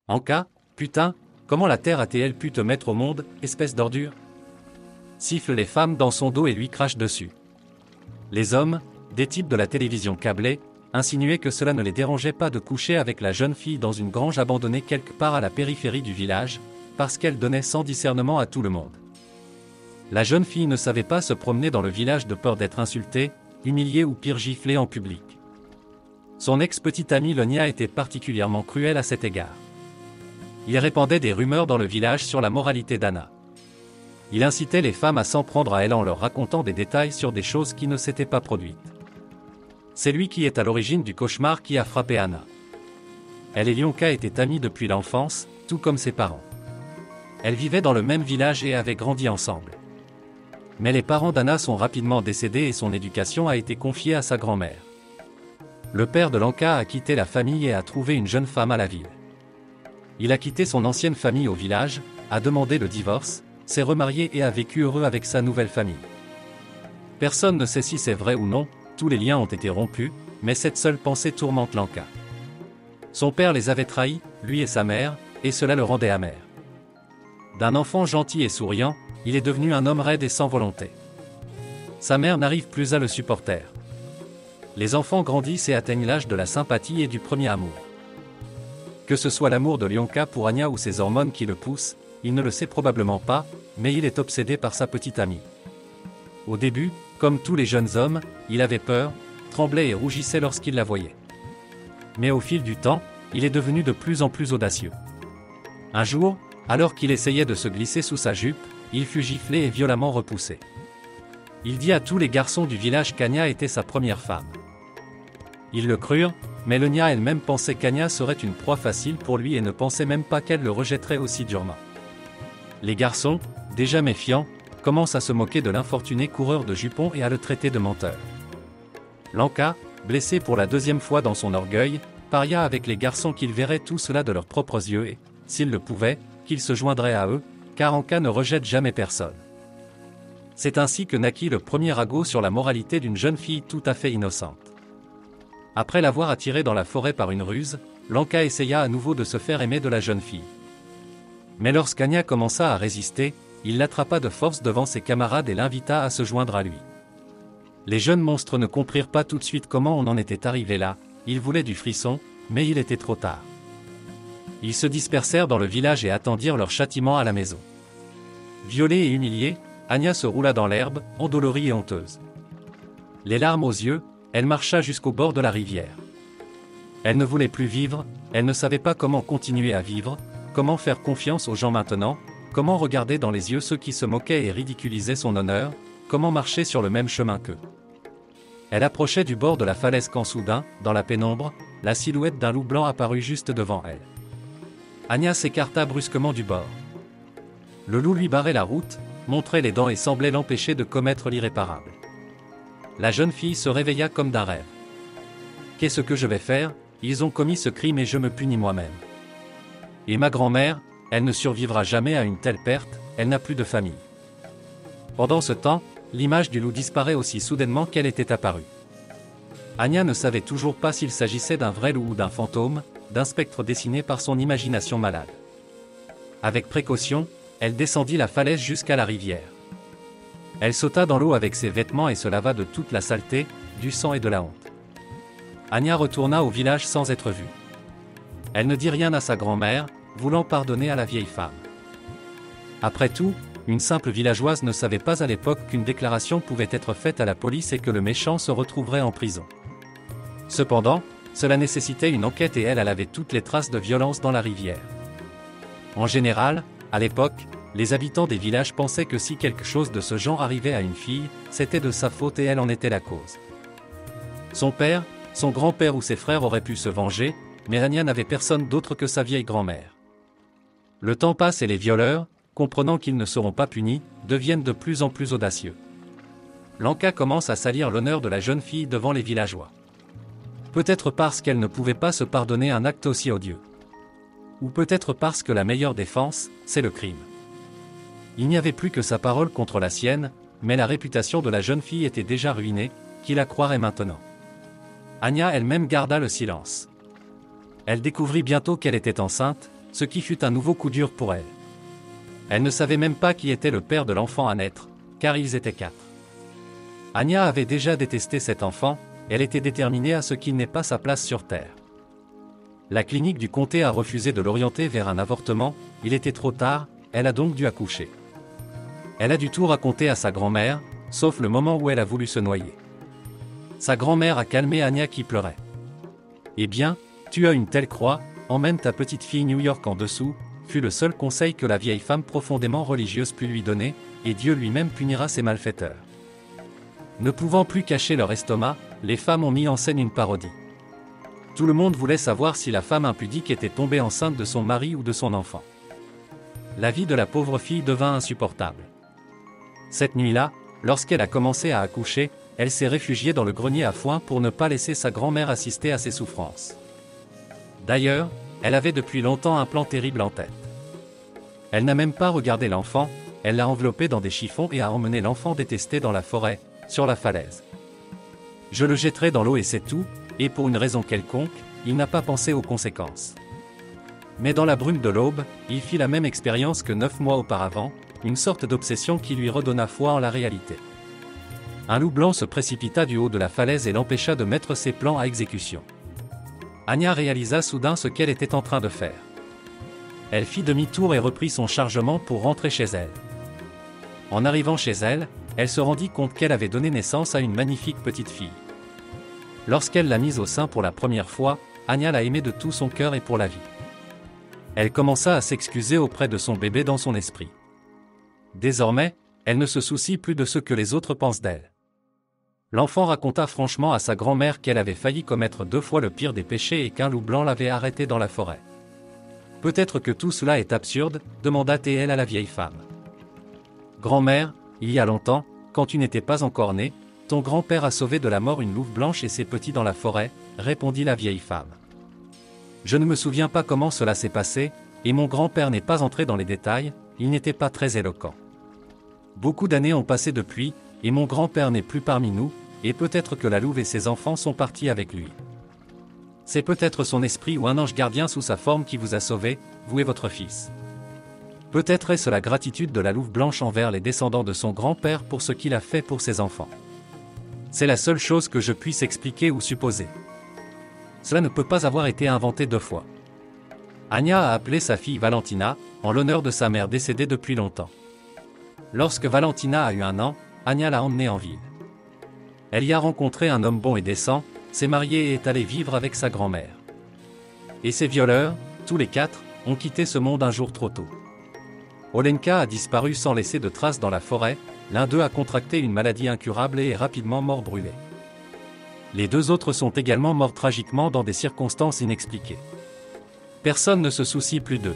Anka, putain, comment la terre a-t-elle pu te mettre au monde, espèce d'ordure? Siffle les femmes dans son dos et lui crache dessus. Les hommes, des types de la télévision câblée, insinuaient que cela ne les dérangeait pas de coucher avec la jeune fille dans une grange abandonnée quelque part à la périphérie du village, parce qu'elle donnait sans discernement à tout le monde. La jeune fille ne savait pas se promener dans le village de peur d'être insultée, humiliée ou pire giflée en public. Son ex-petite amie Lonia était particulièrement cruelle à cet égard. Il répandait des rumeurs dans le village sur la moralité d'Anna. Il incitait les femmes à s'en prendre à elle en leur racontant des détails sur des choses qui ne s'étaient pas produites. C'est lui qui est à l'origine du cauchemar qui a frappé Anna. Elle et Lyonka étaient amies depuis l'enfance, tout comme ses parents. Elles vivaient dans le même village et avaient grandi ensemble. Mais les parents d'Anna sont rapidement décédés et son éducation a été confiée à sa grand-mère. Le père de Lanka a quitté la famille et a trouvé une jeune femme à la ville. Il a quitté son ancienne famille au village, a demandé le divorce, s'est remarié et a vécu heureux avec sa nouvelle famille. Personne ne sait si c'est vrai ou non, tous les liens ont été rompus, mais cette seule pensée tourmente Lanka. Son père les avait trahis, lui et sa mère, et cela le rendait amer. D'un enfant gentil et souriant, il est devenu un homme raide et sans volonté. Sa mère n'arrive plus à le supporter. Les enfants grandissent et atteignent l'âge de la sympathie et du premier amour. Que ce soit l'amour de Lyonka pour Anya ou ses hormones qui le poussent, il ne le sait probablement pas, mais il est obsédé par sa petite amie. Au début, comme tous les jeunes hommes, il avait peur, tremblait et rougissait lorsqu'il la voyait. Mais au fil du temps, il est devenu de plus en plus audacieux. Un jour, alors qu'il essayait de se glisser sous sa jupe, il fut giflé et violemment repoussé. Il dit à tous les garçons du village qu'Anya était sa première femme. Ils le crurent, mais Lonia elle-même pensait qu'Anya serait une proie facile pour lui et ne pensait même pas qu'elle le rejetterait aussi durement. Les garçons, déjà méfiants, commencent à se moquer de l'infortuné coureur de jupons et à le traiter de menteur. Lanka, blessé pour la deuxième fois dans son orgueil, paria avec les garçons qu'il verrait tout cela de leurs propres yeux et, s'il le pouvait, qu'il se joindrait à eux, car Anka ne rejette jamais personne. C'est ainsi que naquit le premier ragot sur la moralité d'une jeune fille tout à fait innocente. Après l'avoir attirée dans la forêt par une ruse, Lanka essaya à nouveau de se faire aimer de la jeune fille. Mais lorsqu'Anya commença à résister, il l'attrapa de force devant ses camarades et l'invita à se joindre à lui. Les jeunes monstres ne comprirent pas tout de suite comment on en était arrivé là, ils voulaient du frisson, mais il était trop tard. Ils se dispersèrent dans le village et attendirent leur châtiment à la maison. Violée et humiliée, Anya se roula dans l'herbe, endolorie et honteuse. Les larmes aux yeux, elle marcha jusqu'au bord de la rivière. Elle ne voulait plus vivre, elle ne savait pas comment continuer à vivre, comment faire confiance aux gens maintenant, comment regarder dans les yeux ceux qui se moquaient et ridiculisaient son honneur, comment marcher sur le même chemin qu'eux. Elle approchait du bord de la falaise quand soudain, dans la pénombre, la silhouette d'un loup blanc apparut juste devant elle. Anya s'écarta brusquement du bord. Le loup lui barrait la route, montrait les dents et semblait l'empêcher de commettre l'irréparable. La jeune fille se réveilla comme d'un rêve. « Qu'est-ce que je vais faire? Ils ont commis ce crime et je me punis moi-même. Et ma grand-mère, elle ne survivra jamais à une telle perte, elle n'a plus de famille. » Pendant ce temps, l'image du loup disparaît aussi soudainement qu'elle était apparue. Anya ne savait toujours pas s'il s'agissait d'un vrai loup ou d'un fantôme, d'un spectre dessiné par son imagination malade. Avec précaution, elle descendit la falaise jusqu'à la rivière. Elle sauta dans l'eau avec ses vêtements et se lava de toute la saleté, du sang et de la honte. Anya retourna au village sans être vue. Elle ne dit rien à sa grand-mère, voulant pardonner à la vieille femme. Après tout, une simple villageoise ne savait pas à l'époque qu'une déclaration pouvait être faite à la police et que le méchant se retrouverait en prison. Cependant, cela nécessitait une enquête et elle avait toutes les traces de violence dans la rivière. En général, à l'époque, les habitants des villages pensaient que si quelque chose de ce genre arrivait à une fille, c'était de sa faute et elle en était la cause. Son père, son grand-père ou ses frères auraient pu se venger, mais Anya n'avait personne d'autre que sa vieille grand-mère. Le temps passe et les violeurs, comprenant qu'ils ne seront pas punis, deviennent de plus en plus audacieux. Lanka commence à salir l'honneur de la jeune fille devant les villageois. Peut-être parce qu'elle ne pouvait pas se pardonner un acte aussi odieux. Ou peut-être parce que la meilleure défense, c'est le crime. Il n'y avait plus que sa parole contre la sienne, mais la réputation de la jeune fille était déjà ruinée, qui la croirait maintenant? Anya elle-même garda le silence. Elle découvrit bientôt qu'elle était enceinte, ce qui fut un nouveau coup dur pour elle. Elle ne savait même pas qui était le père de l'enfant à naître, car ils étaient 4. Anya avait déjà détesté cet enfant, elle était déterminée à ce qu'il n'ait pas sa place sur Terre. La clinique du comté a refusé de l'orienter vers un avortement, il était trop tard, elle a donc dû accoucher. Elle a dû tout raconter à sa grand-mère, sauf le moment où elle a voulu se noyer. Sa grand-mère a calmé Anya qui pleurait. « Eh bien, tu as une telle croix, emmène ta petite fille New York en dessous », fut le seul conseil que la vieille femme profondément religieuse put lui donner, et Dieu lui-même punira ses malfaiteurs. Ne pouvant plus cacher leur estomac, les femmes ont mis en scène une parodie. Tout le monde voulait savoir si la femme impudique était tombée enceinte de son mari ou de son enfant. La vie de la pauvre fille devint insupportable. Cette nuit-là, lorsqu'elle a commencé à accoucher, elle s'est réfugiée dans le grenier à foin pour ne pas laisser sa grand-mère assister à ses souffrances. D'ailleurs, elle avait depuis longtemps un plan terrible en tête. Elle n'a même pas regardé l'enfant, elle l'a enveloppé dans des chiffons et a emmené l'enfant détesté dans la forêt, sur la falaise. Je le jetterai dans l'eau et c'est tout, et pour une raison quelconque, il n'a pas pensé aux conséquences. Mais dans la brume de l'aube, il fit la même expérience que 9 mois auparavant, une sorte d'obsession qui lui redonna foi en la réalité. Un loup blanc se précipita du haut de la falaise et l'empêcha de mettre ses plans à exécution. Anya réalisa soudain ce qu'elle était en train de faire. Elle fit demi-tour et reprit son chargement pour rentrer chez elle. En arrivant chez elle, elle se rendit compte qu'elle avait donné naissance à une magnifique petite fille. Lorsqu'elle l'a mise au sein pour la première fois, Anya l'a aimée de tout son cœur et pour la vie. Elle commença à s'excuser auprès de son bébé dans son esprit. Désormais, elle ne se soucie plus de ce que les autres pensent d'elle. L'enfant raconta franchement à sa grand-mère qu'elle avait failli commettre 2 fois le pire des péchés et qu'un loup blanc l'avait arrêtée dans la forêt. « Peut-être que tout cela est absurde », demanda-t-elle à la vieille femme. « Grand-mère, il y a longtemps, quand tu n'étais pas encore née, ton grand-père a sauvé de la mort une louve blanche et ses petits dans la forêt, » répondit la vieille femme. « Je ne me souviens pas comment cela s'est passé, et mon grand-père n'est pas entré dans les détails, il n'était pas très éloquent. Beaucoup d'années ont passé depuis, et mon grand-père n'est plus parmi nous, et peut-être que la louve et ses enfants sont partis avec lui. C'est peut-être son esprit ou un ange gardien sous sa forme qui vous a sauvé, vous et votre fils. Peut-être est-ce la gratitude de la louve blanche envers les descendants de son grand-père pour ce qu'il a fait pour ses enfants. C'est la seule chose que je puisse expliquer ou supposer. Cela ne peut pas avoir été inventé 2 fois. Anya a appelé sa fille Valentina, en l'honneur de sa mère décédée depuis longtemps. Lorsque Valentina a eu 1 an, Anya l'a emmenée en ville. Elle y a rencontré un homme bon et décent, s'est mariée et est allée vivre avec sa grand-mère. Et ces violeurs, tous les 4, ont quitté ce monde un jour trop tôt. Olenka a disparu sans laisser de traces dans la forêt, l'un d'eux a contracté une maladie incurable et est rapidement mort brûlé. Les 2 autres sont également morts tragiquement dans des circonstances inexpliquées. Personne ne se soucie plus d'eux.